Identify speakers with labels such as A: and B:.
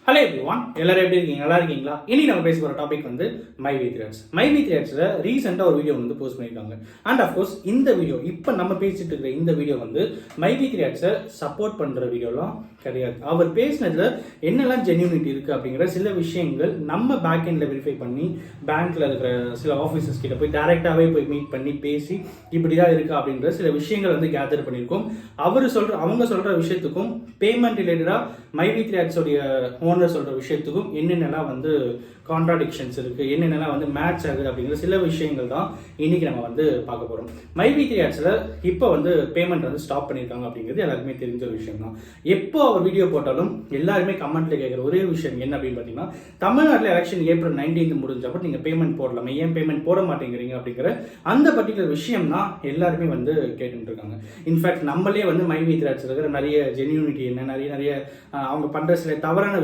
A: Hello everyone, எல்லாரும் எப்படி இருக்கீங்க? நல்லா இருக்கீங்களா? இனி நம்ம பேச போகிற டாபிக் வந்து மைவி த்ரெட்ஸ். மைவி த்ரெட்ஸில் ரீசெண்டாக ஒரு வீடியோ வந்து போஸ்ட் பண்ணியிருக்காங்க. அண்ட் அஃப்கோர்ஸ் இந்த வீடியோ, இப்போ நம்ம பேசிட்டு இருக்கிற இந்த வீடியோ வந்து மைவி த்ரெட்ஸை சப்போர்ட் பண்ணுற வீடியோலாம் கிடையாது. அவர் பேசினதுல என்னெல்லாம் ஜென்யூனிட்டி இருக்குது அப்படிங்கிற சில விஷயங்கள் நம்ம பேக் எண்டில் வெரிஃபை பண்ணி பேங்க்கில் இருக்கிற சில ஆஃபீஸர்ஸ் கிட்ட போய் டேரெக்டாகவே போய் மீட் பண்ணி பேசி இப்படி தான் இருக்குது அப்படின்ற சில விஷயங்கள் வந்து கேதர் பண்ணியிருக்கோம். அவங்க சொல்கிற விஷயத்துக்கும் பேமெண்ட் ரிலேட்டடாக மைவி த்ரெட்ஸோடைய ஓனர் சொல்கிற விஷயத்துக்கும் என்னென்னலாம் வந்து கான்ட்ராடிக்ஷன்ஸ் இருக்குது, என்னென்னலாம் வந்து மேட்ச் ஆகுது அப்படிங்கிற சில விஷயங்கள் தான் இன்றைக்கி நம்ம வந்து பார்க்க போகிறோம். மைவி த்ரெட்ஸில் இப்போ வந்து பேமெண்ட் வந்து ஸ்டாப் பண்ணியிருக்காங்க அப்படிங்கிறது எல்லாருக்குமே தெரிஞ்ச விஷயம் தான். எப்போ அவர் வீடியோ போட்டாலும் எல்லாருமே கமெண்ட்டில் கேட்குற ஒரே விஷயம் என்ன அப்படின்னு பார்த்தீங்கன்னா, தமிழ்நாட்டில் எலெக்ஷன் April 19 முடிஞ்சப்போ நீங்கள் பேமெண்ட் போடலாமே, ஏன் பேமெண்ட் போட மாட்டேங்கிறீங்க அப்படிங்கிற அந்த பர்டிகுலர் விஷயம் தான் எல்லாருமே வந்து கேட்டுட்டு இருக்காங்க. இன்ஃபேக்ட் நம்மளே வந்து மைவி த்ரெட்ஸ் இருக்கிற நிறைய ஜென்யூனிட்டி என்ன, நிறைய அவங்க பண்ணுற சில தவறான